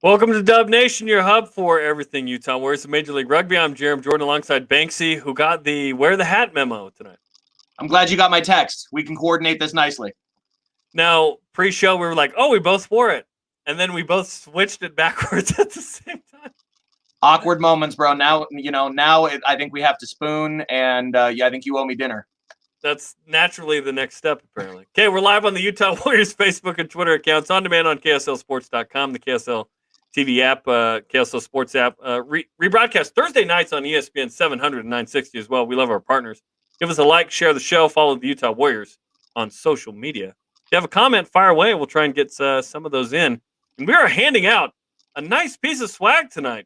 Welcome to Dub Nation, your hub for everything Utah Warriors in Major League Rugby. I'm Jarom Jordan alongside Banksy, who got the wear the hat memo tonight. I'm glad you got my text. We can coordinate this nicely. Now, pre-show, we were like, oh, we both wore it. And then we both switched it backwards at the same time. Awkward moments, bro. Now, I think we have to spoon, and I think you owe me dinner. That's naturally the next step, apparently. Okay, we're live on the Utah Warriors Facebook and Twitter accounts, on demand on KSLSports.com, the KSL TV app, KSL Sports app. Rebroadcast Thursday nights on ESPN 700 and 960 as well. We love our partners. Give us a like, share the show, follow the Utah Warriors on social media. If you have a comment, fire away. We'll try and get some of those in. And we are handing out a nice piece of swag tonight.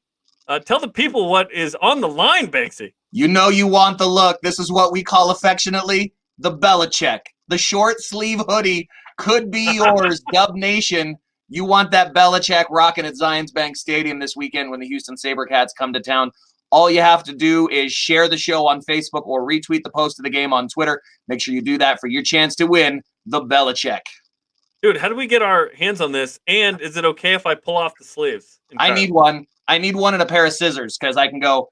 Tell the people what is on the line, Banksy. You know you want the look. This is what we call affectionately the Belichick. The short sleeve hoodie could be yours, Dub Nation. You want that Belichick rocking at Zions Bank Stadium this weekend when the Houston SaberCats come to town. All you have to do is share the show on Facebook or retweet the post of the game on Twitter. Make sure you do that for your chance to win the Belichick. Dude, how do we get our hands on this? And is it okay if I pull off the sleeves? I need one. I need one and a pair of scissors because I can go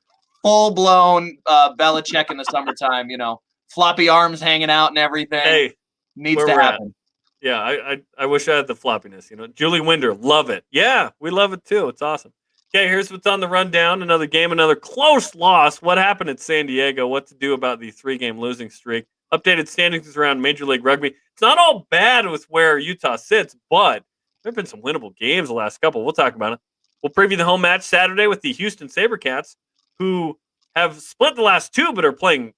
full-blown Belichick in the summertime, floppy arms hanging out and everything. Hey, needs to happen. Yeah, I wish I had the floppiness. Julie Winder, love it. Yeah, we love it too. It's awesome. Okay, here's what's on the rundown. Another game, another close loss. What happened at San Diego? What to do about the 3-game losing streak? Updated standings around Major League Rugby. It's not all bad with where Utah sits, but there have been some winnable games the last couple. We'll talk about it. We'll preview the home match Saturday with the Houston SaberCats, who have split the last two but are playing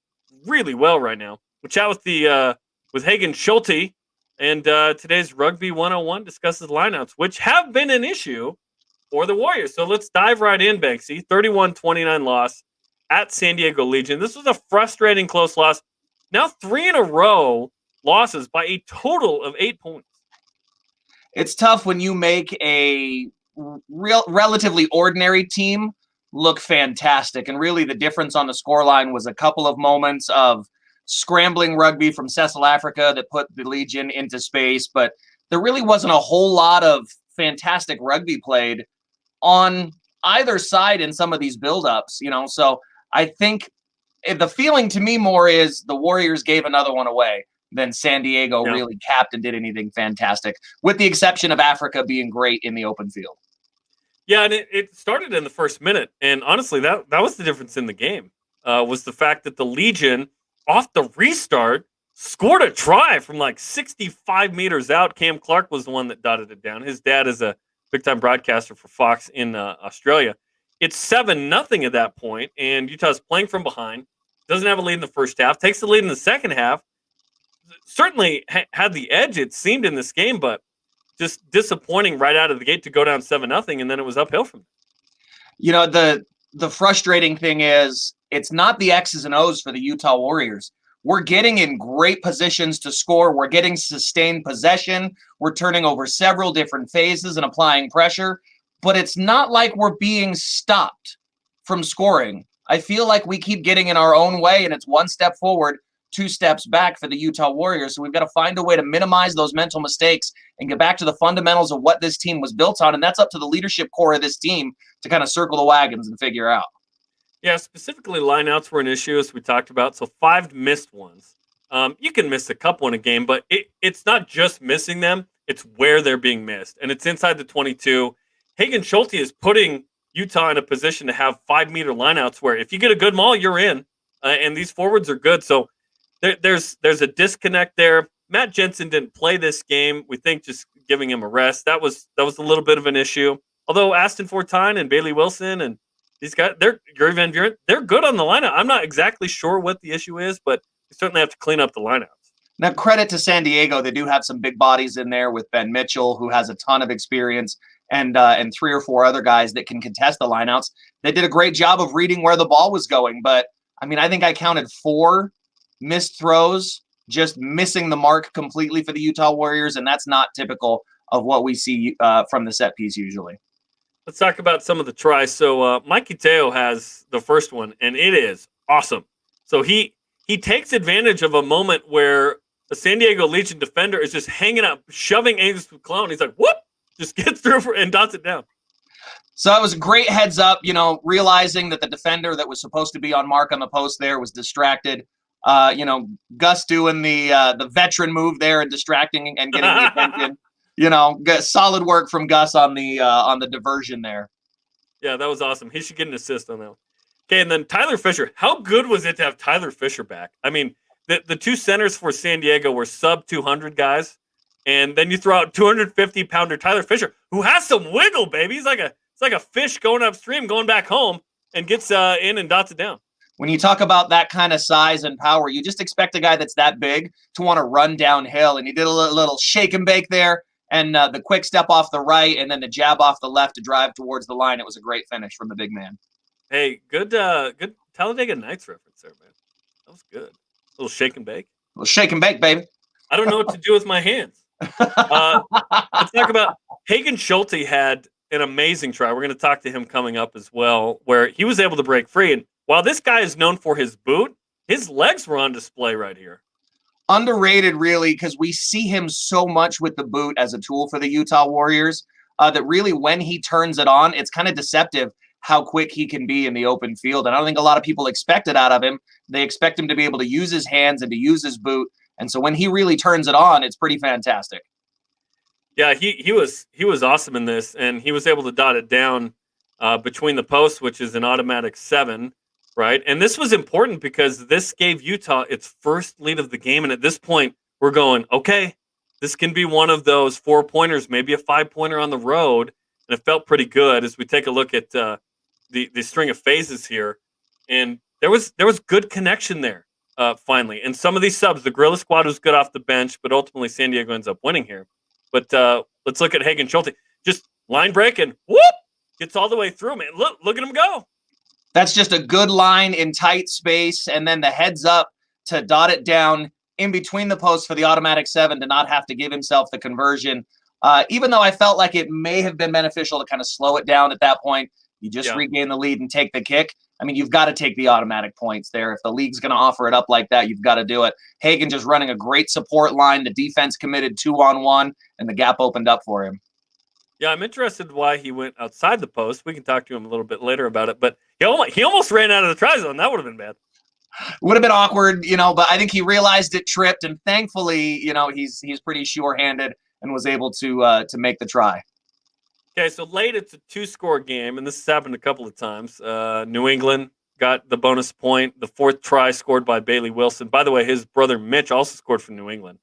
really well right now. We'll chat with Hagen Schulte, and today's Rugby 101 discusses lineouts, which have been an issue for the Warriors. So let's dive right in, Banksy. 31-29 loss at San Diego Legion. This was a frustrating close loss. Now 3 in a row losses by a total of 8 points. It's tough when you make a relatively ordinary team look fantastic. And really the difference on the scoreline was a couple of moments of scrambling rugby from Cecil Africa that put the Legion into space. But there really wasn't a whole lot of fantastic rugby played on either side in some of these buildups, So I think the feeling to me more is the Warriors gave another one away than San Diego really capped and did anything fantastic, with the exception of Africa being great in the open field. Yeah, and it started in the first minute. And honestly, that was the difference in the game, was the fact that the Legion, off the restart, scored a try from like 65 meters out. Cam Clark was the one that dotted it down. His dad is a big-time broadcaster for Fox in Australia. It's 7-0 at that point, and Utah's playing from behind. Doesn't have a lead in the first half. Takes the lead in the second half. Certainly had the edge, it seemed, in this game, but just disappointing right out of the gate to go down 7-0, and then it was uphill from there. The frustrating thing is it's not the X's and O's for the Utah Warriors. We're getting in great positions to score. We're getting sustained possession. We're turning over several different phases and applying pressure, but it's not like we're being stopped from scoring. I feel like we keep getting in our own way, and it's one step forward, 2 steps back for the Utah Warriors. So we've got to find a way to minimize those mental mistakes and get back to the fundamentals of what this team was built on. And that's up to the leadership core of this team to kind of circle the wagons and figure out. Yeah, specifically lineouts were an issue, as we talked about. So 5 missed ones. You can miss a couple in a game, but it's not just missing them. It's where they're being missed. And it's inside the 22. Hagen Schulte is putting Utah in a position to have 5-meter lineouts where if you get a good maul, you're in. And these forwards are good. So there's a disconnect there. Matt Jensen didn't play this game. We think just giving him a rest, that was a little bit of an issue. Although Aston Fortine and Bailey Wilson and these guys, Gary Van Buren, they're good on the lineup. I'm not exactly sure what the issue is, but you certainly have to clean up the lineups. Now, credit to San Diego. They do have some big bodies in there with Ben Mitchell, who has a ton of experience, and 3 or 4 other guys that can contest the lineouts. They did a great job of reading where the ball was going. But, I think I counted 4 missed throws, just missing the mark completely for the Utah Warriors, and that's not typical of what we see from the set piece usually. Let's talk about some of the tries. So Mikey Teo has the first one, and it is awesome. So he takes advantage of a moment where a San Diego Legion defender is just hanging up, shoving Angus McClellan. He's like, whoop! Just gets through and dots it down. So that was a great heads up, realizing that the defender that was supposed to be on mark on the post there was distracted. Gus doing the veteran move there and distracting and getting the attention. Solid work from Gus on the diversion there. Yeah, that was awesome. He should get an assist on that one. Okay, and then Tyler Fisher. How good was it to have Tyler Fisher back? I mean, the two centers for San Diego were sub 200 guys, and then you throw out 250-pounder Tyler Fisher, who has some wiggle, baby. It's like a fish going upstream, going back home, and gets in and dots it down. When you talk about that kind of size and power, you just expect a guy that's that big to want to run downhill, and he did a little shake and bake there, and the quick step off the right, and then the jab off the left to drive towards the line. It was a great finish from the big man. Hey, good Talladega Nights reference there, man. That was good. A little shake and bake. A little shake and bake, baby. I don't know what to do with my hands. Let's talk about Hagen Schulte had an amazing try. We're going to talk to him coming up as well, where he was able to break free. And while this guy is known for his boot, his legs were on display right here. Underrated, really, because we see him so much with the boot as a tool for the Utah Warriors that really when he turns it on, it's kind of deceptive how quick he can be in the open field. And I don't think a lot of people expect it out of him. They expect him to be able to use his hands and to use his boot. And so when he really turns it on, it's pretty fantastic. Yeah, he was awesome in this, and he was able to dot it down between the posts, which is an automatic 7, right? And this was important because this gave Utah its first lead of the game. And at this point, we're going, okay, this can be one of those 4-pointers, maybe a 5-pointer on the road. And it felt pretty good as we take a look at the string of phases here. And there was good connection there finally. And some of these subs, the Gorilla Squad was good off the bench, but ultimately San Diego ends up winning here. But let's look at Hagen Schulte. Just line break and whoop, gets all the way through, man. Look at him go. That's just a good line in tight space, and then the heads up to dot it down in between the posts for the automatic 7 to not have to give himself the conversion. Even though I felt like it may have been beneficial to kind of slow it down at that point, you just regain the lead and take the kick. I mean, you've got to take the automatic points there. If the league's going to offer it up like that, you've got to do it. Hagen just running a great support line. The defense committed 2-on-1, and the gap opened up for him. Yeah, I'm interested why he went outside the post. We can talk to him a little bit later about it, but he almost ran out of the try zone. That would have been bad. Would have been awkward, but I think he realized it tripped, and thankfully, he's pretty sure-handed and was able to make the try. Okay, so late it's a 2-score game, and this has happened a couple of times. New England got the bonus point. The 4th try scored by Bailey Wilson. By the way, his brother Mitch also scored for New England.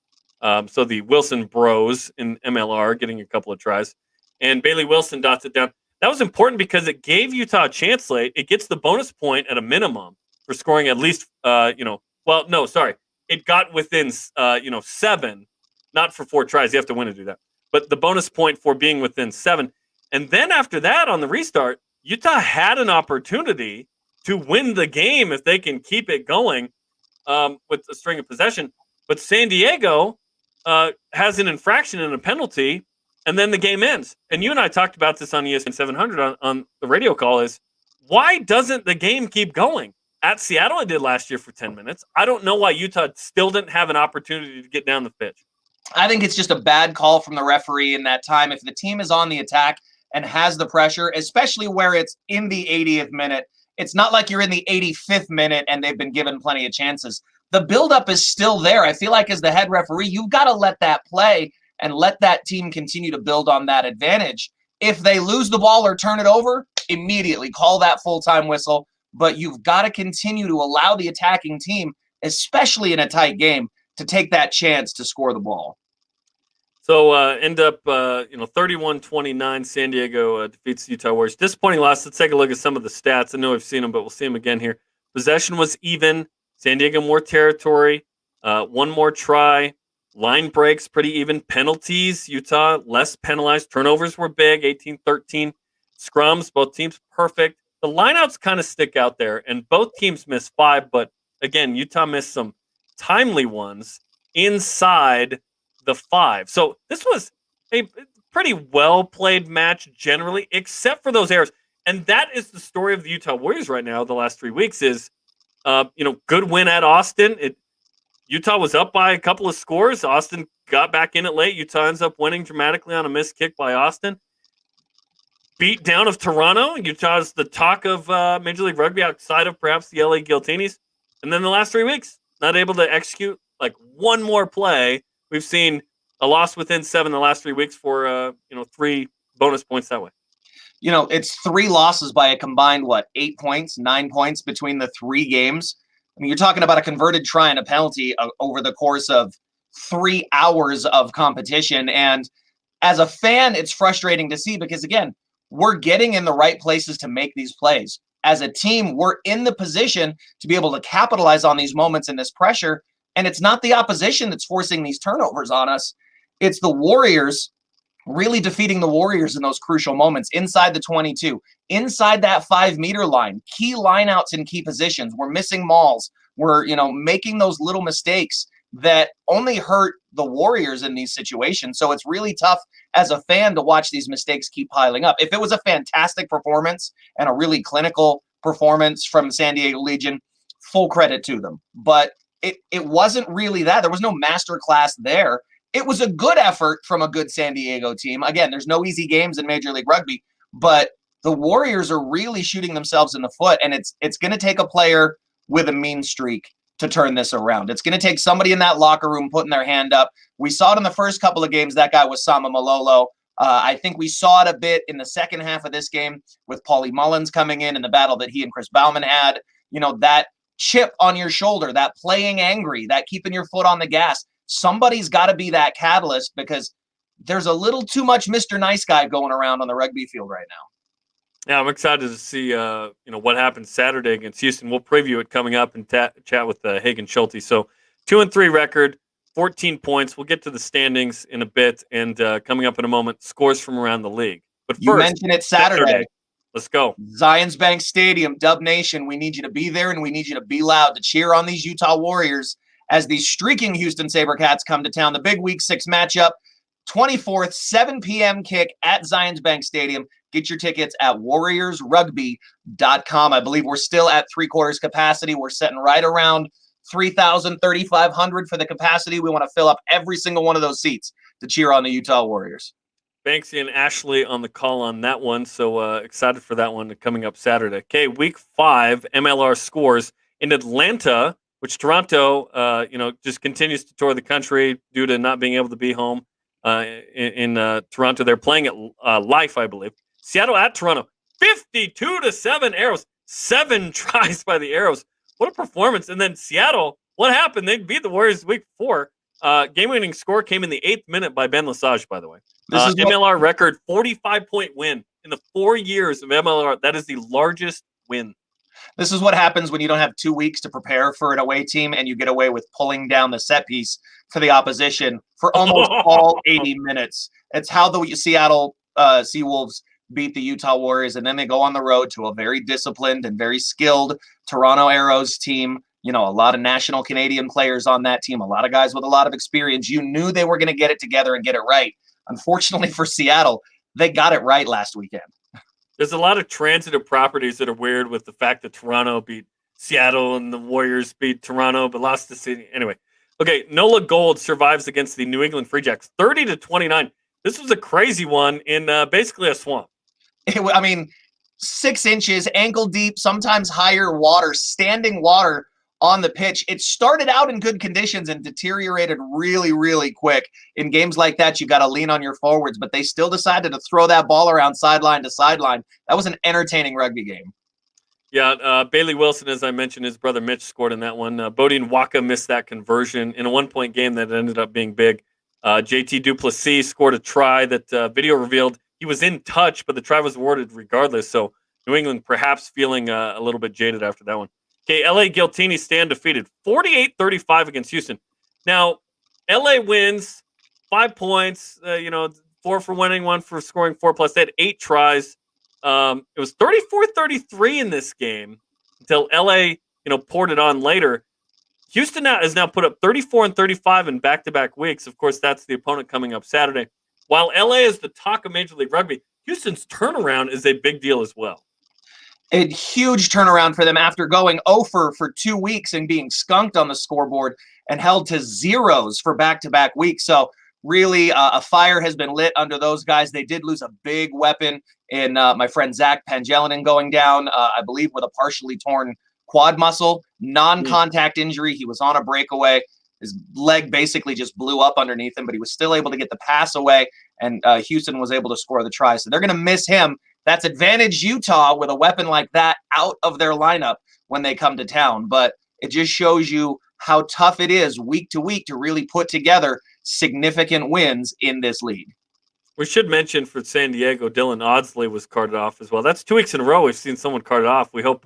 So the Wilson bros in MLR getting a couple of tries. And Bailey Wilson dots it down. That was important because it gave Utah a chance late. It gets the bonus point at a minimum for scoring at least, It got within, 7, not for 4 tries. You have to win to do that. But the bonus point for being within 7. And then after that, on the restart, Utah had an opportunity to win the game if they can keep it going with a string of possession. But San Diego has an infraction and a penalty, and then the game ends. And you and I talked about this on ESPN 700 on the radio call is, why doesn't the game keep going? At Seattle, it did last year for 10 minutes. I don't know why Utah still didn't have an opportunity to get down the pitch. I think it's just a bad call from the referee in that time. If the team is on the attack and has the pressure, especially where it's in the 80th minute, it's not like you're in the 85th minute and they've been given plenty of chances. The buildup is still there. I feel like as the head referee, you've got to let that play and let that team continue to build on that advantage. If they lose the ball or turn it over, immediately call that full-time whistle. But you've got to continue to allow the attacking team, especially in a tight game, to take that chance to score the ball. So end up, 31-29, San Diego defeats the Utah Warriors. Disappointing loss. Let's take a look at some of the stats. I know we've seen them, but we'll see them again here. Possession was even. San Diego more territory. 1 more try. Line breaks pretty even. Penalties, Utah less penalized. Turnovers were big, 18-13. Scrums, both teams perfect. The lineouts kind of stick out there, and both teams missed 5, but again, Utah missed some timely ones inside the 5. So this was a pretty well-played match generally, except for those errors. And that is the story of the Utah Warriors right now the last 3 weeks is, good win at Austin. Utah was up by a couple of scores. Austin got back in it late. Utah ends up winning dramatically on a missed kick by Austin. Beat down of Toronto. Utah is the talk of Major League Rugby outside of perhaps the LA Guiltinis. And then the last 3 weeks, not able to execute like one more play. We've seen a loss within 7 the last 3 weeks for 3 bonus points that way. It's 3 losses by a combined, 8 points, 9 points between the 3 games. I mean, you're talking about a converted try and a penalty over the course of 3 hours of competition. And as a fan, it's frustrating to see because, again, we're getting in the right places to make these plays. As a team, we're in the position to be able to capitalize on these moments and this pressure. And it's not the opposition that's forcing these turnovers on us. It's the Warriors really defeating the Warriors in those crucial moments inside the 22, inside that 5-meter line, key lineouts in key positions. We're missing mauls. We're, making those little mistakes that only hurt the Warriors in these situations. So it's really tough as a fan to watch these mistakes keep piling up. If it was a fantastic performance and a really clinical performance from San Diego Legion, full credit to them. But it wasn't really that. There was no masterclass there. It was a good effort from a good San Diego team. Again, there's no easy games in Major League Rugby, but the Warriors are really shooting themselves in the foot, and it's going to take a player with a mean streak to turn this around. It's going to take somebody in that locker room putting their hand up. We saw it in the first couple of games. That guy was Sama Malolo. I think we saw it a bit in the second half of this game with Paulie Mullins coming in the battle that he and Chris Bauman had. That chip on your shoulder, that playing angry, that keeping your foot on the gas. Somebody's got to be that catalyst because there's a little too much Mr. Nice Guy going around on the rugby field right now. Yeah, I'm excited to see what happens Saturday against Houston. We'll preview it coming up and chat with Hagen Schulte. So 2-3 record, 14 points. We'll get to the standings in a bit, and coming up in a moment, scores from around the league. But first, you mentioned it Saturday. Let's go. Zions Bank Stadium, Dub Nation. We need you to be there, and we need you to be loud to cheer on these Utah Warriors as these streaking Houston SaberCats come to town. The big Week 6 matchup, 24th, 7 p.m. kick at Zions Bank Stadium. Get your tickets at warriorsrugby.com. I believe we're still at 3/4 capacity. We're sitting right around 3,000, 3,500 for the capacity. We want to fill up every single one of those seats to cheer on the Utah Warriors. Banksy and Ashley on the call on that one. So excited for that one coming up Saturday. Okay, Week 5 MLR scores in Atlanta, which Toronto, just continues to tour the country due to not being able to be home in Toronto. They're playing at Life, I believe. Seattle at Toronto, 52-7 Arrows, 7 tries by the Arrows. What a performance. And then Seattle, what happened? They beat the Warriors week 4. Game-winning score came in the 8th minute by Ben Lesage, by the way. This is MLR record, 45-point win in the 4 years of MLR. That is the largest win. This is what happens when you don't have 2 weeks to prepare for an away team and you get away with pulling down the set piece for the opposition for almost all 80 minutes. It's how the Seattle Seawolves beat the Utah Warriors, and then they go on the road to a very disciplined and very skilled Toronto Arrows team. A lot of national Canadian players on that team, a lot of guys with a lot of experience. You knew they were going to get it together and get it right. Unfortunately for Seattle, they got it right last weekend. There's a lot of transitive properties that are weird with the fact that Toronto beat Seattle and the Warriors beat Toronto but lost to Sydney. Anyway, okay, Nola Gold survives against the New England Free Jacks, 30-29. This was a crazy one in basically a swamp. 6 inches, ankle deep, sometimes higher water, standing water on the pitch. It started out in good conditions and deteriorated really, really quick. In games like that, you got to lean on your forwards, but they still decided to throw that ball around sideline to sideline. That was an entertaining rugby game. Yeah, Bailey Wilson, as I mentioned, his brother Mitch scored in that one. Bodine Waka missed that conversion in a 1-point game that ended up being big. JT Duplessis scored a try that video revealed he was in touch, but the try was awarded regardless. So New England perhaps feeling a little bit jaded after that one. Okay, LA Guiltini stand defeated 48-35 against Houston. Now, LA wins 5 points, 4 for winning, 1 for scoring 4+. They had 8 tries. It was 34-33 in this game until LA, poured it on later. Houston has now put up 34 and 35 in back-to-back weeks. Of course, that's the opponent coming up Saturday. While LA is the talk of Major League Rugby, Houston's turnaround is a big deal as well. A huge turnaround for them after going 0 for 2 weeks and being skunked on the scoreboard and held to zeros for back-to-back weeks. So really a fire has been lit under those guys. They did lose a big weapon in my friend Zach Pangelinan going down, I believe, with a partially torn quad muscle, non-contact injury. He was on a breakaway. His leg basically just blew up underneath him, but he was still able to get the pass away, and Houston was able to score the try. So they're going to miss him. That's advantage Utah with a weapon like that out of their lineup when they come to town. But it just shows you how tough it is week to week to really put together significant wins in this league. We should mention for San Diego, Dylan Audsley was carted off as well. That's 2 weeks in a row we've seen someone carted off. We hope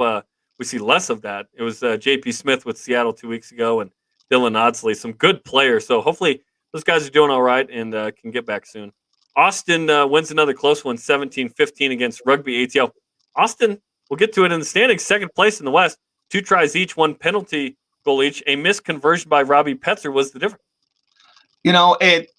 we see less of that. It was J.P. Smith with Seattle 2 weeks ago, and Dylan Audsley, some good players. So hopefully those guys are doing all right and can get back soon. Austin wins another close one, 17-15 against Rugby ATL. Austin, we'll get to it in the standings, second place in the West. 2 tries each, 1 penalty goal each. A missed conversion by Robbie Petzer was the difference.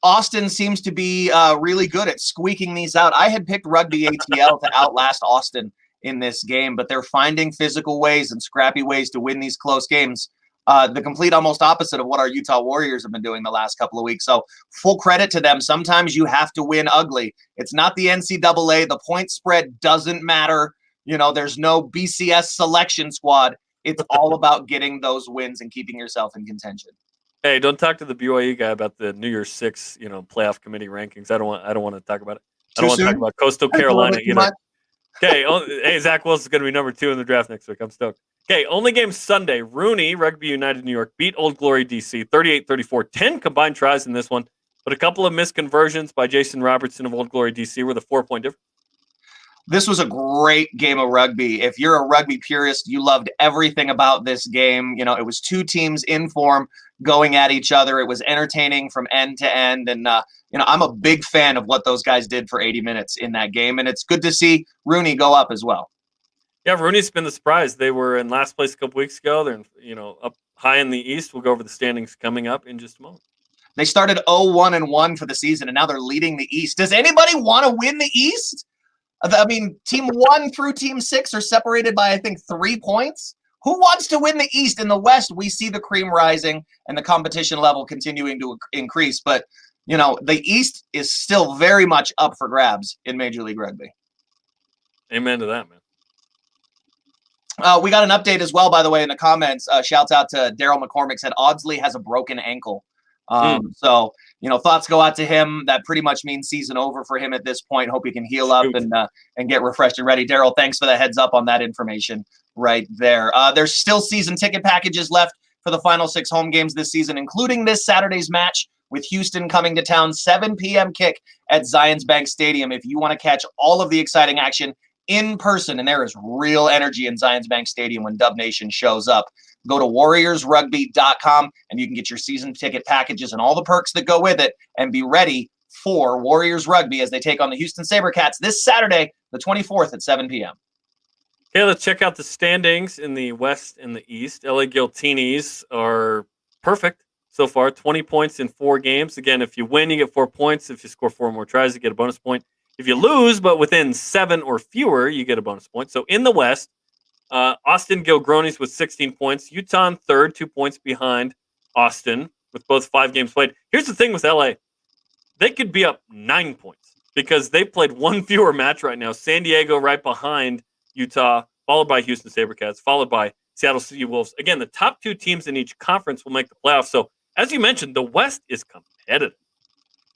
Austin seems to be really good at squeaking these out. I had picked Rugby ATL to outlast Austin in this game, but they're finding physical ways and scrappy ways to win these close games. The complete almost opposite of what our Utah Warriors have been doing the last couple of weeks. So full credit to them. Sometimes you have to win ugly. It's not the NCAA. The point spread doesn't matter. There's no BCS selection squad. It's all about getting those wins and keeping yourself in contention. Hey, don't talk to the BYU guy about the New Year's Six, playoff committee rankings. I don't want to talk about it. I don't want to talk about Coastal Carolina either. Okay, hey, Zach Wilson's going to be number 2 in the draft next week. I'm stoked. Okay, only game Sunday. Rooney, Rugby United New York, beat Old Glory DC 38-34. 10 combined tries in this one, but a couple of missed conversions by Jason Robertson of Old Glory DC were the 4-point difference. This was a great game of rugby. If you're a rugby purist, you loved everything about this game. It was 2 teams in form going at each other. It was entertaining from end to end. And, I'm a big fan of what those guys did for 80 minutes in that game. And it's good to see Rooney go up as well. Yeah, Rooney's been the surprise. They were in last place a couple weeks ago. They're, up high in the East. We'll go over the standings coming up in just a moment. They started 0-1-1 for the season, and now they're leading the East. Does anybody want to win the East? Team 1 through Team 6 are separated by, I think, 3 points. Who wants to win the East? In the West, we see the cream rising and the competition level continuing to increase. But, the East is still very much up for grabs in Major League Rugby. Amen to that, man. We got an update as well, by the way, in the comments. Shouts out to Daryl McCormick, said Audsley has a broken ankle. So, thoughts go out to him. That pretty much means season over for him at this point. Hope he can heal up and get refreshed and ready. Daryl, thanks for the heads up on that information right there. There's still season ticket packages left for the final 6 home games this season, including this Saturday's match with Houston coming to town, 7 p.m. kick at Zions Bank Stadium. If you want to catch all of the exciting action in person, and there is real energy in Zions Bank Stadium when Dub Nation shows up, go to warriorsrugby.com and you can get your season ticket packages and all the perks that go with it and be ready for Warriors Rugby as they take on the Houston SaberCats this Saturday, the 24th at 7 p.m. Okay, let's check out the standings in the West and the East. LA Giltinis are perfect so far, 20 points in 4 games. Again, if you win, you get 4 points. If you score 4 more tries, you get a bonus point. If you lose, but within 7 or fewer, you get a bonus point. So in the West, Austin Gilgronis with 16 points. Utah in third, 2 points behind Austin with both 5 games played. Here's the thing with LA. They could be up 9 points because they played 1 fewer match right now. San Diego right behind Utah, followed by Houston SaberCats, followed by Seattle City Wolves. Again, the top 2 teams in each conference will make the playoffs. So as you mentioned, the West is competitive.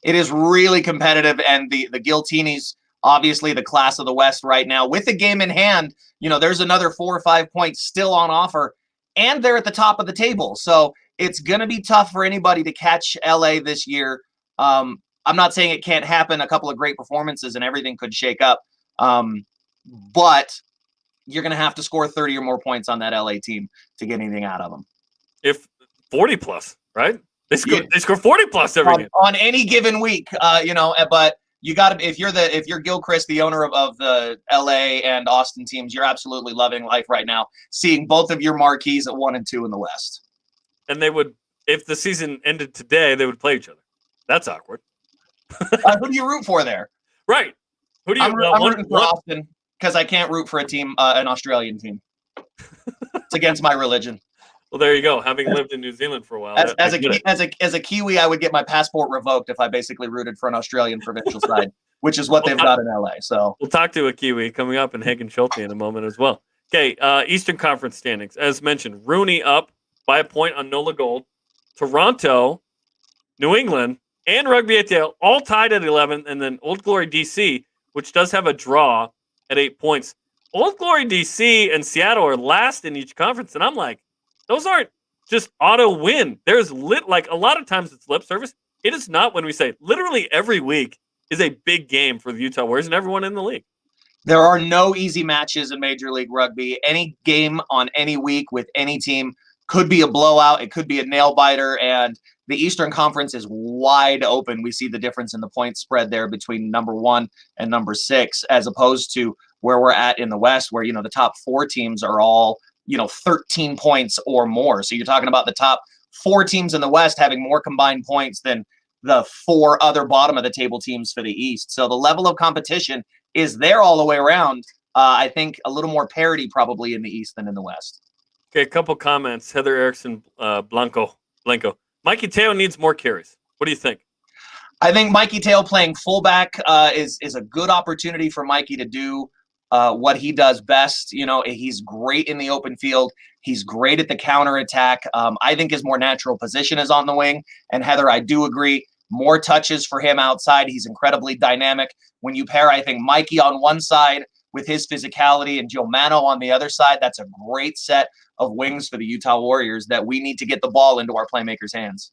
It is really competitive, and the Giltinis, obviously the class of the West right now, with the game in hand, there's another 4 or 5 points still on offer, and they're at the top of the table. So it's going to be tough for anybody to catch LA this year. I'm not saying it can't happen. A couple of great performances and everything could shake up. But you're going to have to score 30 or more points on that LA team to get anything out of them. If 40 plus, right? They score 40 plus every game on any given week. But you got to, if you're Gilchrist, the owner of the LA and Austin teams, you're absolutely loving life right now, seeing both of your marquees at 1 and 2 in the West. And they would, if the season ended today, they would play each other. That's awkward. Who do you root for there? Right. Who do you? I'm rooting for Austin because I can't root for a team, an Australian team. It's against my religion. Well, there you go. Having lived in New Zealand for a while, As a Kiwi, I would get my passport revoked if I basically rooted for an Australian provincial side, which is what they've got in LA. So we'll talk to a Kiwi coming up and Hagen Schulte in a moment as well. Okay, Eastern Conference standings. As mentioned, Rooney up by a point on Nola Gold. Toronto, New England, and Rugby ATL all tied at 11, and then Old Glory DC, which does have a draw at 8 points. Old Glory DC and Seattle are last in each conference, and I'm like, those aren't just auto win. There's like a lot of times it's lip service. It is not when we say literally every week is a big game for the Utah Warriors and everyone in the league. There are no easy matches in Major League Rugby. Any game on any week with any team could be a blowout. It could be a nail biter, and the Eastern Conference is wide open. We see the difference in the point spread there between number 1 and number 6, as opposed to where we're at in the West, where, the top 4 teams are all, 13 points or more. So you're talking about the top 4 teams in the West having more combined points than the 4 other bottom of the table teams for the East. So the level of competition is there all the way around. I think a little more parity probably in the East than in the West. Okay, a couple comments. Heather Erickson, Blanco. Mikey Teo needs more carries. What do you think? I think Mikey Teo playing fullback is a good opportunity for Mikey to do what he does best. He's great in the open field. He's great at the counterattack. I think his more natural position is on the wing. And Heather, I do agree. More touches for him outside. He's incredibly dynamic. When you pair, I think, Mikey on one side with his physicality and Joe Mano on the other side, that's a great set of wings for the Utah Warriors that we need to get the ball into our playmakers' hands.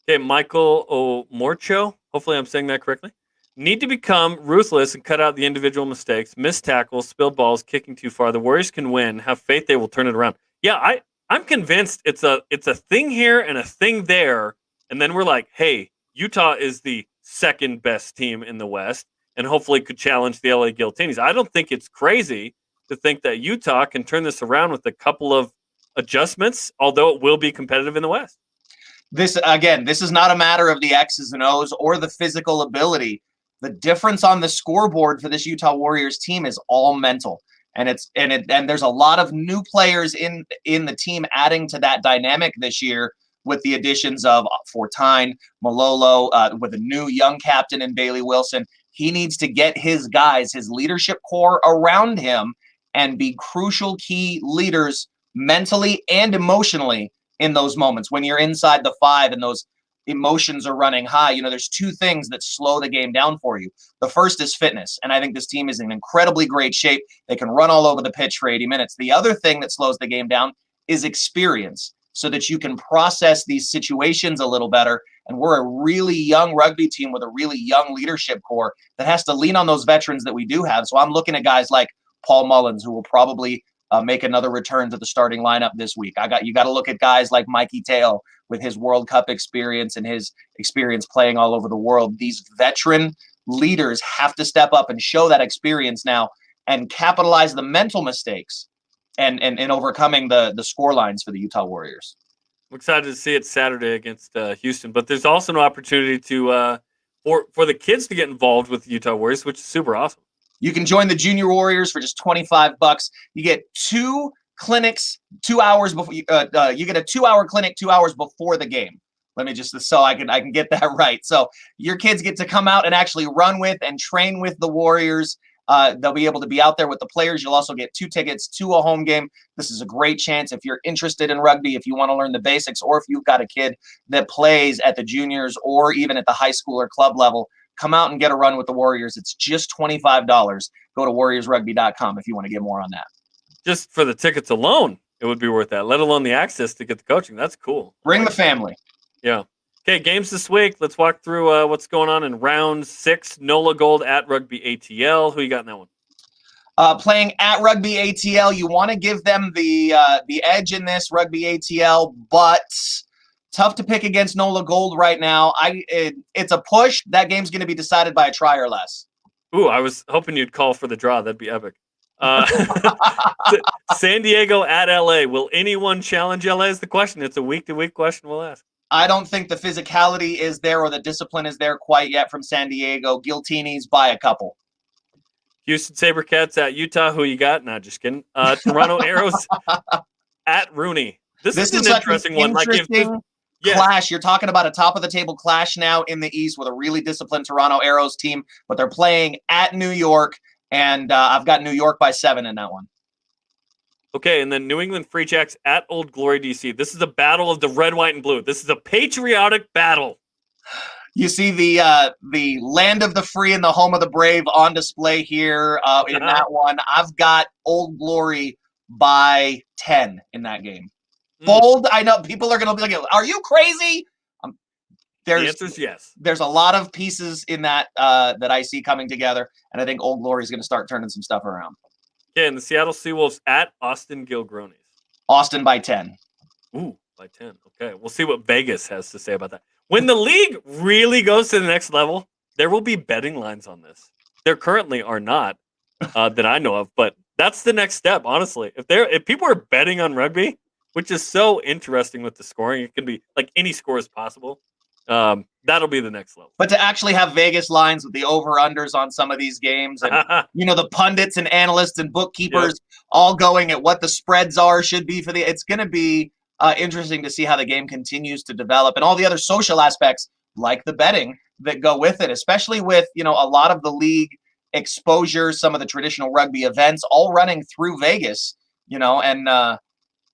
Okay, Michael O'Morcho, hopefully I'm saying that correctly, need to become ruthless and cut out the individual mistakes, missed tackles, spilled balls, kicking too far. The Warriors can win. Have faith they will turn it around. Yeah, I'm convinced it's a thing here and a thing there, and then we're like, hey, Utah is the second best team in the West and hopefully could challenge the LA Guillotines. I don't think it's crazy to think that Utah can turn this around with a couple of adjustments, although it will be competitive in the West. This is not a matter of the X's and O's or the physical ability. The difference on the scoreboard for this Utah Warriors team is all mental. And there's a lot of new players in the team adding to that dynamic this year with the additions of Fortine, Malolo, with a new young captain in Bailey Wilson. He needs to get his guys, his leadership core around him and be crucial key leaders mentally and emotionally in those moments when you're inside the 5 and those emotions are running high. There's 2 things that slow the game down for you. The first is fitness, and I think this team is in incredibly great shape. They can run all over the pitch for 80 minutes. The other thing that slows the game down is experience, so that you can process these situations a little better. And we're a really young rugby team with a really young leadership core that has to lean on those veterans that we do have. So I'm looking at guys like Paul Mullins, who will probably make another return to the starting lineup this week. You got to look at guys like Mikey Teo with his World Cup experience and his experience playing all over the world. These veteran leaders have to step up and show that experience now and capitalize the mental mistakes and overcoming the score lines for the Utah Warriors. I'm excited to see it Saturday against Houston, but there's also an opportunity to for the kids to get involved with the Utah Warriors, which is super awesome. You can join the Junior Warriors for just $25. You get 2 clinics 2 hours before. You get a 2-hour clinic 2 hours before the game. Let me just so I can get that right. So your kids get to come out and actually run with and train with the Warriors. They'll be able to be out there with the players. You'll also get 2 tickets to a home game. This is a great chance if you're interested in rugby, if you want to learn the basics, or if you've got a kid that plays at the juniors or even at the high school or club level. Come out and get a run with the Warriors. It's just $25. Go to warriorsrugby.com if you want to get more on that. Just for the tickets alone, it would be worth that, let alone the access to get the coaching. That's cool. Bring the family. Yeah. Okay, games this week. Let's walk through what's going on in round 6. NOLA Gold at Rugby ATL. Who you got in that one? Playing at Rugby ATL, you want to give them the edge in this Rugby ATL, but tough to pick against NOLA Gold right now. It's a push. That game's going to be decided by a try or less. Ooh, I was hoping you'd call for the draw. That'd be epic. San Diego at LA. Will anyone challenge LA is the question. It's a week-to-week question we'll ask. I don't think the physicality is there or the discipline is there quite yet from San Diego. Guillotines by a couple. Houston SaberCats at Utah. Who you got? Nah, just kidding. Toronto Arrows at Rooney. This is an such interesting an one. Like if this, interesting yeah, clash. You're talking about a top of the table clash now in the East with a really disciplined Toronto Arrows team, but they're playing at New York, and I've got New York by 7 in that one. okay, and then New England Free Jacks at Old Glory, DC. This is a battle of the red, white, and blue. This is a patriotic battle. You see the land of the free and the home of the brave on display here in that one. I've got Old Glory by 10 in that game. Bold. I know people are going to be like, "Are you crazy?" The answer is yes. There's a lot of pieces in that that I see coming together, and I think Old Glory is going to start turning some stuff around. Okay, and the Seattle Seawolves at Austin Gilgronis. Austin by 10. Ooh, by 10. Okay, we'll see what Vegas has to say about that. When the league really goes to the next level, there will be betting lines on this. There currently are not that I know of, but that's the next step. Honestly, if people are betting on rugby, which is so interesting with the scoring, it can be like any score is possible. That'll be the next level. But to actually have Vegas lines with the over-unders on some of these games, and the pundits and analysts and bookkeepers all going at what the spreads should be for it's going to be interesting to see how the game continues to develop and all the other social aspects like the betting that go with it, especially with a lot of the league exposure, some of the traditional rugby events all running through Vegas,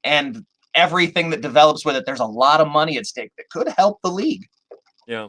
and everything that develops with it. There's a lot of money at stake that could help the league. Yeah.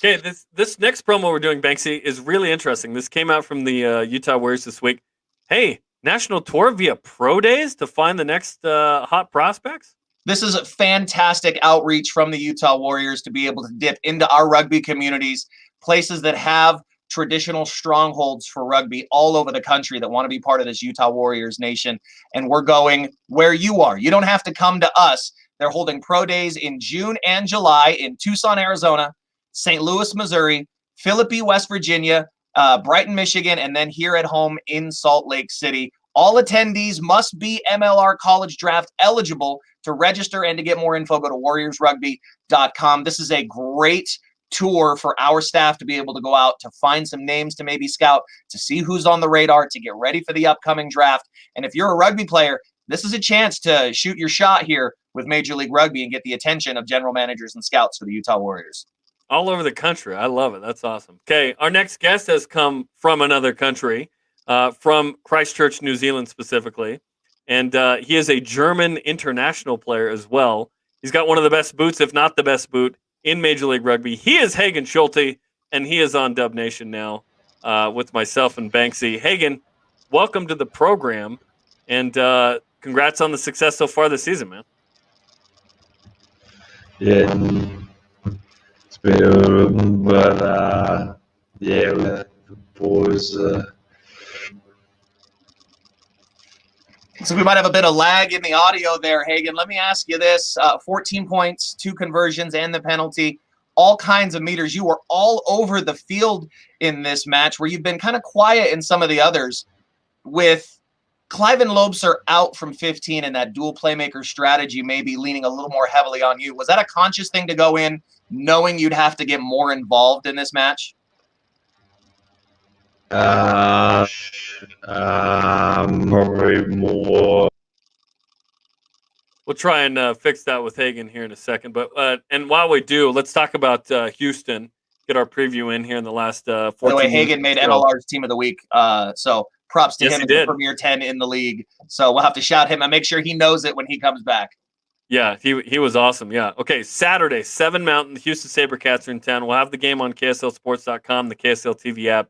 Okay, this next promo we're doing, Banksy, is really interesting. This came out from the Utah Warriors this week. Hey, national tour via pro days to find the next hot prospects? This is a fantastic outreach from the Utah Warriors to be able to dip into our rugby communities, places that have traditional strongholds for rugby all over the country that want to be part of this Utah Warriors nation. And we're going where you are. You don't have to come to us. They're holding pro days in June and July in Tucson, Arizona, St. Louis, Missouri, Philippi, West Virginia, Brighton, Michigan, and then here at home in Salt Lake City. All attendees must be MLR College Draft eligible. To register and to get more info, go to warriorsrugby.com. This is a great tour for our staff to be able to go out to find some names to maybe scout, to see who's on the radar, to get ready for the upcoming draft. And if you're a rugby player, this is a chance to shoot your shot here with Major League Rugby and get the attention of general managers and scouts for the Utah Warriors. All over the country. I love it. That's awesome. Okay, our next guest has come from another country, from Christchurch, New Zealand specifically. And he is a German international player as well. He's got one of the best boots, if not the best boot, in Major League Rugby. He is Hagen Schulte, and he is on Dub Nation now with myself and Banksy. Hagen, welcome to the program, and congrats on the success so far this season, man. Yeah, it's been, but yeah, the boys. So we might have a bit of lag in the audio there, Hagen. Let me ask you this. 14 points, 2 conversions, and the penalty. All kinds of meters. You were all over the field in this match where you've been kind of quiet in some of the others. With Clive and Lobser out from 15 and that dual playmaker strategy maybe leaning a little more heavily on you. Was that a conscious thing to go in knowing you'd have to get more involved in this match? Probably more. We'll try and fix that with Hagen here in a second. But and while we do, let's talk about Houston. Get our preview in here in the last 14 By the way, minutes. Hagen made MLR's Team of the Week. So props to him as the Premier 10 in the league. So we'll have to shout him and make sure he knows it when he comes back. Yeah, he was awesome. Yeah. Okay, Saturday, 7 Mountain, the Houston SaberCats are in town. We'll have the game on KSLSports.com, the KSL TV app,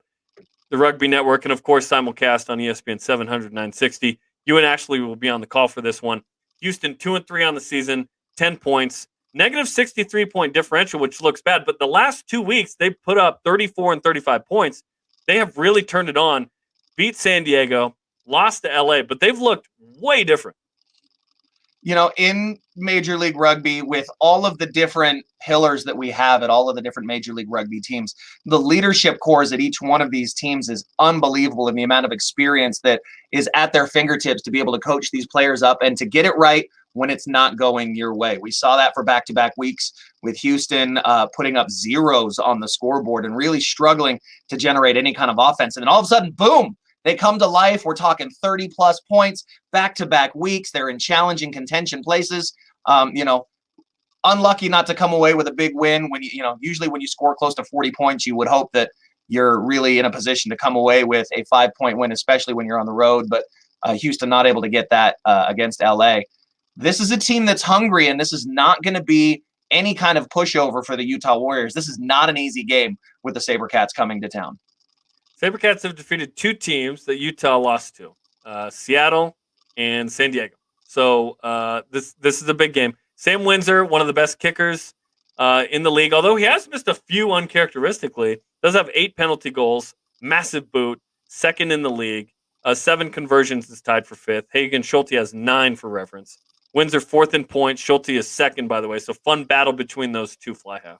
the Rugby Network, and, of course, simulcast on ESPN 700, 960. You and Ashley will be on the call for this one. Houston 2-3 on the season, 10 points, negative 63-point differential, which looks bad. But the last 2 weeks, they've put up 34 and 35 points. They have really turned it on, beat San Diego, lost to LA, but they've looked way different. In Major League Rugby, with all of the different pillars that we have at all of the different Major League Rugby teams, the leadership cores at each one of these teams is unbelievable in the amount of experience that is at their fingertips to be able to coach these players up and to get it right when it's not going your way. We saw that for back-to-back weeks with Houston putting up zeros on the scoreboard and really struggling to generate any kind of offense. And then all of a sudden, boom, they come to life. We're talking 30-plus points, back-to-back weeks. They're in challenging contention places. Unlucky not to come away with a big win. When usually when you score close to 40 points, you would hope that you're really in a position to come away with a 5-point win, especially when you're on the road. But Houston not able to get that against LA. This is a team that's hungry, and this is not going to be any kind of pushover for the Utah Warriors. This is not an easy game with the SaberCats coming to town. SaberCats have defeated 2 teams that Utah lost to, Seattle and San Diego. So this is a big game. Sam Windsor, one of the best kickers in the league, although he has missed a few uncharacteristically, does have 8 penalty goals, massive boot, second in the league. 7 conversions is tied for 5th. Hagen Schulte has 9 for reference. Windsor 4th in points. Schulte is 2nd, by the way. So fun battle between those 2 fly halves.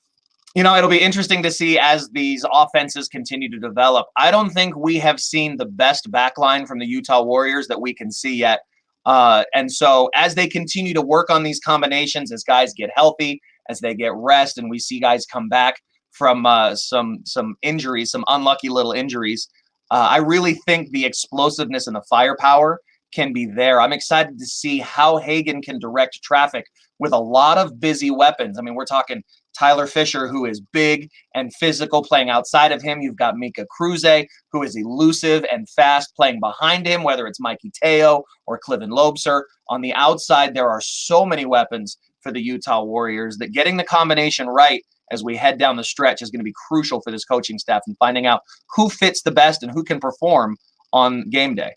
It'll be interesting to see as these offenses continue to develop. I don't think we have seen the best backline from the Utah Warriors that we can see yet. And so as they continue to work on these combinations, as guys get healthy, as they get rest, and we see guys come back from some injuries, some unlucky little injuries, I really think the explosiveness and the firepower can be there. I'm excited to see how Hagen can direct traffic with a lot of busy weapons. I mean, we're talking Tyler Fisher, who is big and physical, playing outside of him. You've got Mika Kruse, who is elusive and fast, playing behind him, whether it's Mikey Teo or Cliven Lobser. On the outside, there are so many weapons for the Utah Warriors that getting the combination right as we head down the stretch is going to be crucial for this coaching staff and finding out who fits the best and who can perform on game day.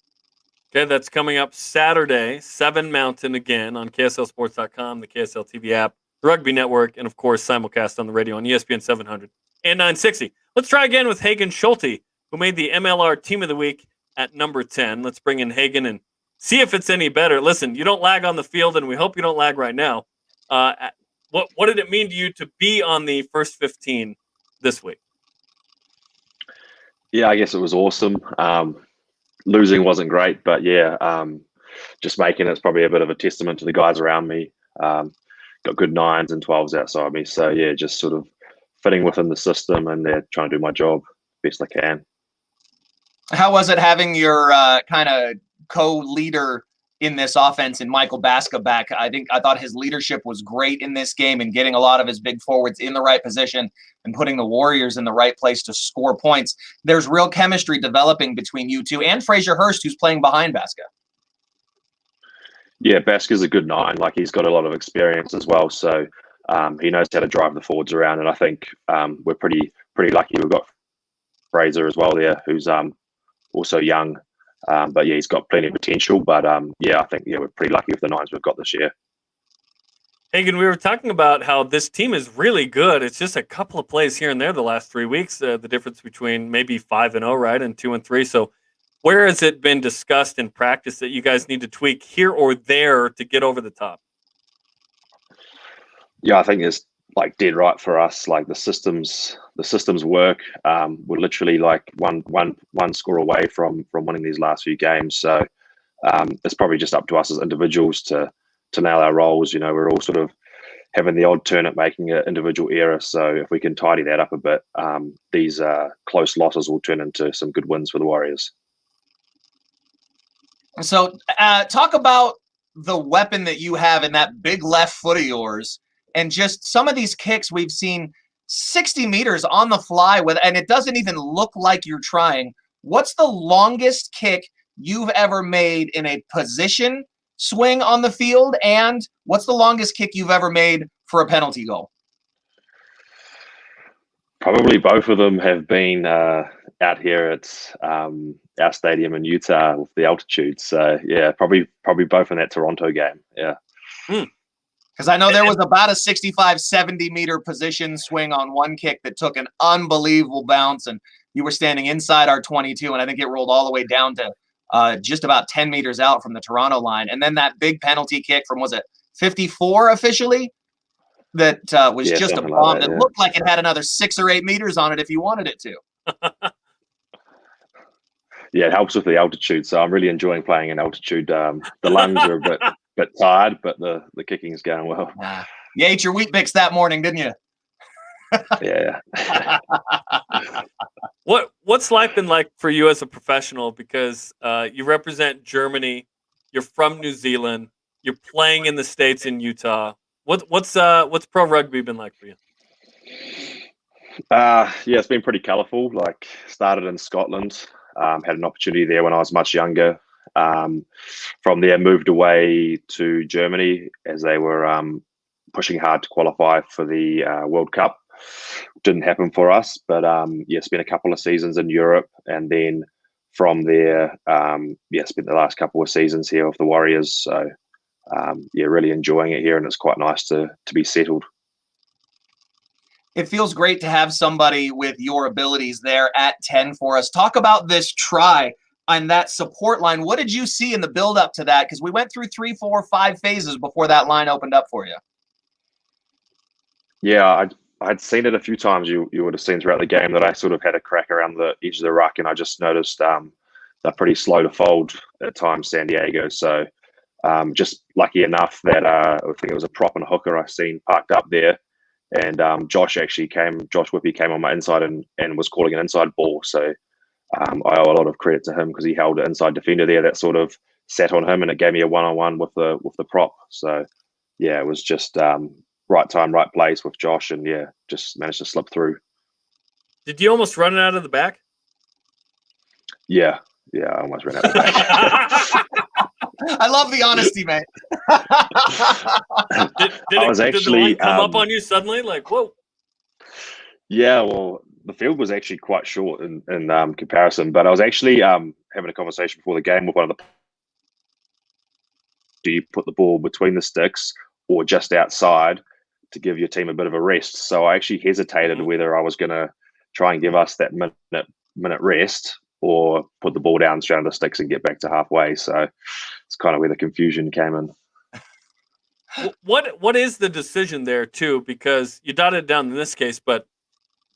Okay, that's coming up Saturday, 7 Mountain again on KSLSports.com, the KSL TV app, the Rugby Network, and, of course, simulcast on the radio on ESPN 700 and 960. Let's try again with Hagen Schulte, who made the MLR Team of the Week at number 10. Let's bring in Hagen and see if it's any better. Listen, you don't lag on the field, and we hope you don't lag right now. What did it mean to you to be on the first 15 this week? Yeah, I guess it was awesome. Losing wasn't great, but just making it's probably a bit of a testament to the guys around me. Got good 9s and 12s outside me. So, just sort of fitting within the system and trying to do my job best I can. How was it having your kind of co-leader in this offense in Michael Baska back? I thought his leadership was great in this game and getting a lot of his big forwards in the right position and putting the Warriors in the right place to score points. There's real chemistry developing between you two and Fraser Hurst, who's playing behind Baska. Yeah, Baska's a good 9. Like, he's got a lot of experience as well. So he knows how to drive the forwards around. And I think we're pretty lucky. We've got Fraser as well there, who's also young. But he's got plenty of potential. But I think we're pretty lucky with the 9s we've got this year. Hagen, we were talking about how this team is really good. It's just a couple of plays here and there the last 3 weeks. The difference between maybe 5-0, right, and 2-3. So where has it been discussed in practice that you guys need to tweak here or there to get over the top? Yeah, I think it's like dead right for us. Like the systems work. We're literally like one score away from winning these last few games. So it's probably just up to us as individuals to nail our roles. We're all sort of having the odd turn at making an individual error. So if we can tidy that up a bit, these close losses will turn into some good wins for the Warriors. So talk about the weapon that you have in that big left foot of yours, and just some of these kicks we've seen 60 meters on the fly with, and it doesn't even look like you're trying. What's the longest kick you've ever made in a position swing on the field, and what's the longest kick you've ever made for a penalty goal? Probably both of them have been out here at our stadium in Utah with the altitude. So probably both in that Toronto game. Yeah. Because I know there was about a 65, 70 meter position swing on one kick that took an unbelievable bounce, and you were standing inside our 22, and I think it rolled all the way down to just about 10 meters out from the Toronto line. And then that big penalty kick from, was it 54 officially? That was just a bomb that looked like it had another 6 or 8 meters on it if you wanted it to. Yeah, it helps with the altitude. So I'm really enjoying playing in altitude. The lungs are a bit tired, but the kicking's going well. You ate your Wheat Bix that morning, didn't you? Yeah. What's life been like for you as a professional? Because you represent Germany, you're from New Zealand. You're playing in the States in Utah. What's pro rugby been like for you? Yeah, it's been pretty colourful. Like, started in Scotland, had an opportunity there when I was much younger. From there, moved away to Germany as they were pushing hard to qualify for the World Cup. Didn't happen for us, but yeah, spent a couple of seasons in Europe, and then from there, yeah, spent the last couple of seasons here with the Warriors. So yeah, really enjoying it here, and it's quite nice to be settled. It feels great to have somebody with your abilities there at 10 for us. Talk about this try on that support line. What did you see in the build up to that? Because we went through 3, 4, 5 phases before that line opened up for you. Yeah, I'd seen it a few times. You would have seen throughout the game that I sort of had a crack around the edge of the ruck, and I just noticed they're pretty slow to fold at times, San Diego. So just lucky enough that I think it was a prop and a hooker I seen parked up there. And Josh Whippy came on my inside and was calling an inside ball. So I owe a lot of credit to him because he held an inside defender there that sort of sat on him, and it gave me a one-on-one with the prop. So yeah, it was just right time, right place with Josh, and yeah, just managed to slip through. Did you almost run it out of the back? Yeah, I almost ran out of the back. I love the honesty, man. Did the line come up on you suddenly? Like, whoa. Yeah, well, the field was actually quite short in comparison, but I was actually having a conversation before the game with one of the. Do you put the ball between the sticks or just outside to give your team a bit of a rest? So I actually hesitated whether I was going to try and give us that minute rest or put the ball down straight on the sticks and get back to halfway. So it's kind of where the confusion came in. What is the decision there too? Because you dotted it down in this case, but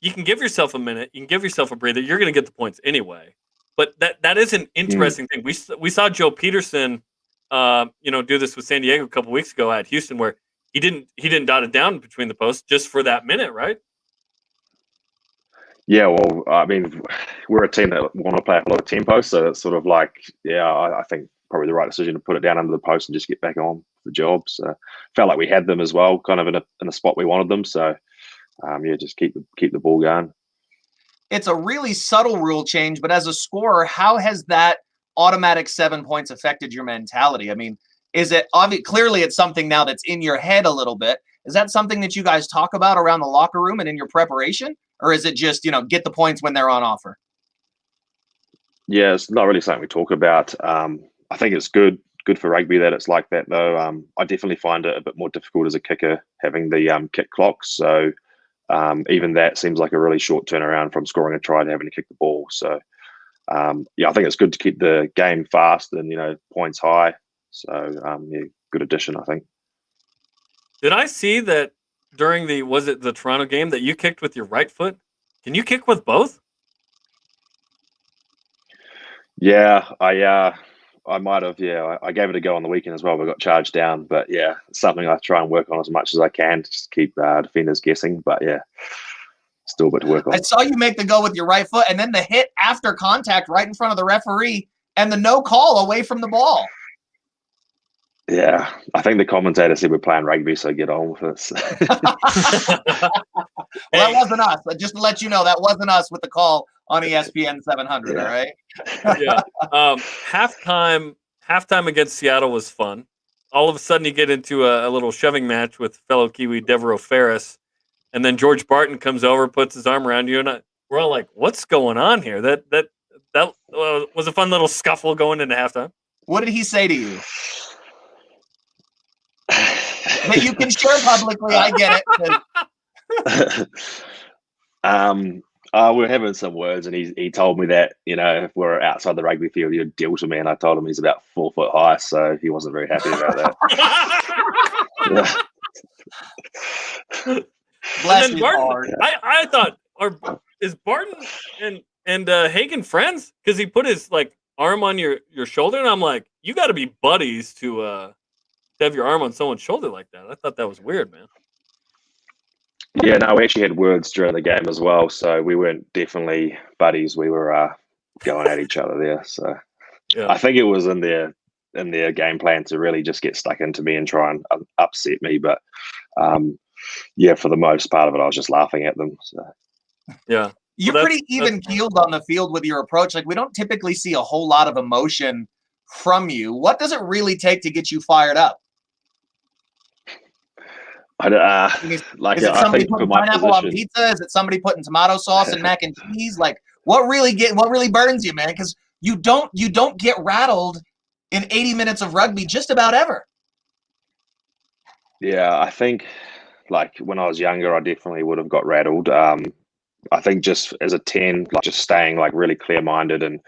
you can give yourself a minute, you can give yourself a breather. You're going to get the points anyway. But that is an interesting thing. We saw Joe Peterson, do this with San Diego a couple weeks ago at Houston, where he didn't dot it down between the posts just for that minute, right? Yeah, well, I mean, we're a team that want to play up a lot of tempo, so it's sort of like, yeah, I think probably the right decision to put it down under the post and just get back on the job. So felt like we had them as well, kind of in a spot we wanted them. So yeah, just keep the ball going. It's a really subtle rule change, but as a scorer, how has that automatic 7 points affected your mentality? I mean, is it obvious? Clearly, it's something now that's in your head a little bit. Is that something that you guys talk about around the locker room and in your preparation? Or is it just, get the points when they're on offer? Yeah, it's not really something we talk about. I think it's good for rugby that it's like that, though. I definitely find it a bit more difficult as a kicker having the kick clock. So even that seems like a really short turnaround from scoring a try to having to kick the ball. So yeah, I think it's good to keep the game fast and points high. So yeah, good addition, I think. Did I see that during was it the Toronto game that you kicked with your right foot? Can you kick with both? Yeah, I might have. Yeah, I gave it a go on the weekend as well, but got charged down. But yeah, it's something I try and work on as much as I can to just keep defenders guessing. But yeah, still a bit to work on. I saw you make the go with your right foot, and then the hit after contact right in front of the referee, and the no call away from the ball. Yeah, I think the commentator said we're playing rugby, so get on with it. Well, that wasn't us. Just to let you know, that wasn't us with the call on ESPN 700. Yeah. All right. Yeah. Halftime against Seattle was fun. All of a sudden, you get into a little shoving match with fellow Kiwi Devereaux Ferris, and then George Barton comes over, puts his arm around you, and we're all like, "What's going on here?" That was a fun little scuffle going into halftime. What did he say to you? But you can share publicly. I get it. We're having some words, and he told me that if we're outside the rugby field, he'd deal to me, and I told him he's about 4 foot high, so he wasn't very happy about that. Bless and then his Barton, heart. I thought, is Barton and Hagen friends? Because he put his arm on your shoulder, and I'm like, you got to be buddies to have your arm on someone's shoulder like that. I thought that was weird, man. Yeah, no, we actually had words during the game as well, so we weren't definitely buddies. We were going at each other there. So yeah. I think it was in their in their game plan to really just get stuck into me and try and upset me. But yeah, for the most part of it, I was just laughing at them. So. Yeah. You're pretty even keeled on the field with your approach. Like, we don't typically see a whole lot of emotion from you. What does it really take to get you fired up? Is it somebody putting pineapple on pizza? Is it somebody putting tomato sauce and mac and cheese? Like, what really burns you, man? Because you don't get rattled in 80 minutes of rugby just about ever. Yeah, I think like when I was younger, I definitely would have got rattled. I think just as a 10, like just staying like really clear-minded and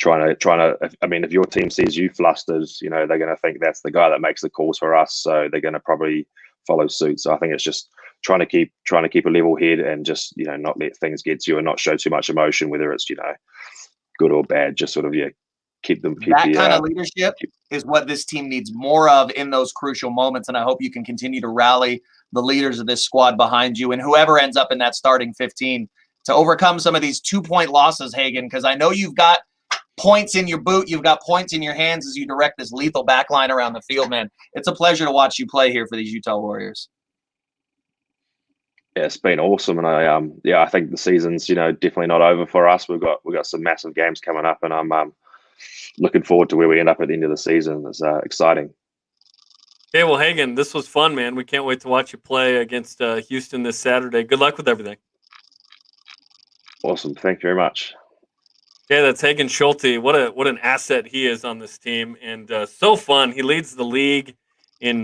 trying to. I mean, if your team sees you flustered, you know they're going to think that's the guy that makes the calls for us, so they're going to probably follow suit. So I think it's just trying to keep a level head and just not let things get to you and not show too much emotion, whether it's good or bad. Just sort of keep that kind of leadership is what this team needs more of in those crucial moments, and I hope you can continue to rally the leaders of this squad behind you and whoever ends up in that starting 15 to overcome some of these 2-point losses, Hagen, because I know you've got points in your boot, you've got points in your hands as you direct this lethal back line around the field, man. It's a pleasure to watch you play here for these Utah Warriors. Yeah, it's been awesome, and I think the season's definitely not over for us. We've got some massive games coming up, and I'm looking forward to where we end up at the end of the season. It's exciting. Okay, well, Hagen, this was fun, man. We can't wait to watch you play against Houston this Saturday. Good luck with everything. Awesome. Thank you very much. Okay, that's Hagen Schulte. What an asset he is on this team, and so fun. He leads the league in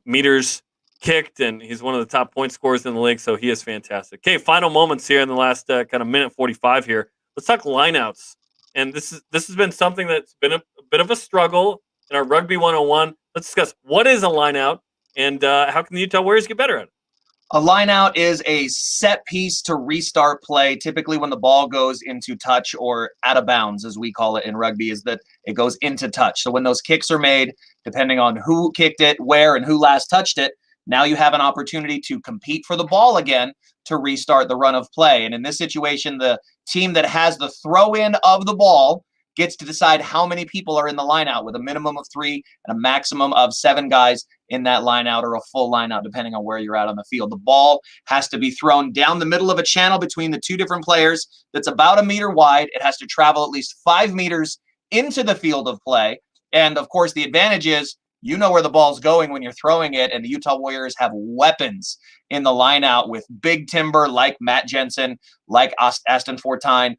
meters kicked, and he's one of the top point scorers in the league, so he is fantastic. Okay, final moments here in the last kind of minute 45 here. Let's talk lineouts. And this has been something that's been a bit of a struggle in our Rugby 101. Let's discuss what is a lineout and how can the Utah Warriors get better at it. A lineout is a set piece to restart play, typically when the ball goes into touch or out of bounds, as we call it in rugby, is that it goes into touch. So when those kicks are made, depending on who kicked it, where, and who last touched it, now you have an opportunity to compete for the ball again to restart the run of play. And in this situation, the team that has the throw-in of the ball gets to decide how many people are in the lineout, with a minimum of 3 and a maximum of 7 guys in that lineout, or a full lineout, depending on where you're at on the field. The ball has to be thrown down the middle of a channel between the 2 different players that's about 1 meter wide. It has to travel at least 5 meters into the field of play. And of course, the advantage is you know where the ball's going when you're throwing it, and the Utah Warriors have weapons in the lineout with big timber like Matt Jensen, like Aston Fortine,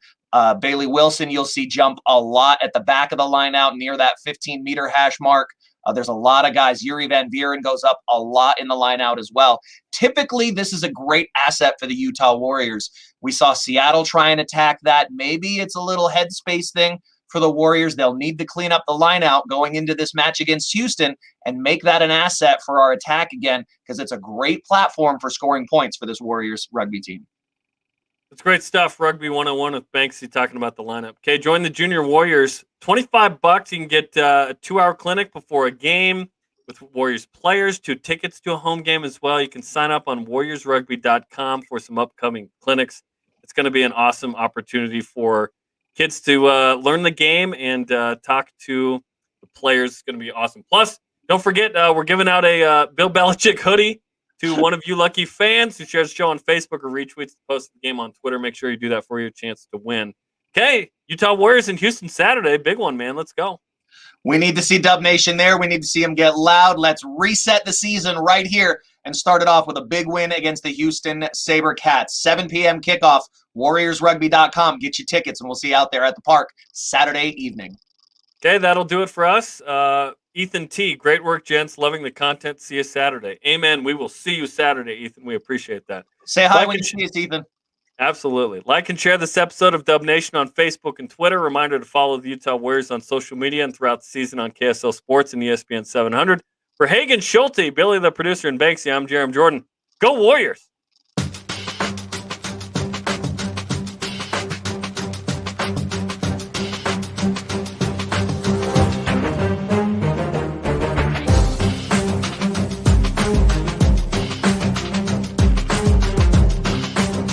Bailey Wilson. You'll see jump a lot at the back of the lineout near that 15-meter hash mark. There's a lot of guys. Yuri Van Buren goes up a lot in the lineout as well. Typically, this is a great asset for the Utah Warriors. We saw Seattle try and attack that. Maybe it's a little headspace thing for the Warriors. They'll need to clean up the lineout going into this match against Houston and make that an asset for our attack again, because it's a great platform for scoring points for this Warriors rugby team. It's great stuff. Rugby 101 with Banksy talking about the lineup. Okay, join the Junior Warriors. $25. You can get a 2-hour clinic before a game with Warriors players, 2 tickets to a home game as well. You can sign up on warriorsrugby.com for some upcoming clinics. It's going to be an awesome opportunity for kids to learn the game and talk to the players. It's going to be awesome. Plus, don't forget, we're giving out a Bill Belichick hoodie to one of you lucky fans who shares the show on Facebook or retweets the post of the game on Twitter. Make sure you do that for your chance to win. Okay, Utah Warriors in Houston Saturday. Big one, man. Let's go. We need to see Dub Nation there. We need to see them get loud. Let's reset the season right here and start it off with a big win against the Houston SaberCats. 7 p.m. kickoff, warriorsrugby.com. Get your tickets, and we'll see you out there at the park Saturday evening. Okay, that'll do it for us. Ethan T, great work, gents. Loving the content. See you Saturday. Amen. We will see you Saturday, Ethan. We appreciate that. Say hi when you see us, Ethan. Absolutely. Like and share this episode of Dub Nation on Facebook and Twitter. Reminder to follow the Utah Warriors on social media and throughout the season on KSL Sports and ESPN 700. For Hagen Schulte, Billy the producer, and Banksy, I'm Jarom Jordan. Go Warriors!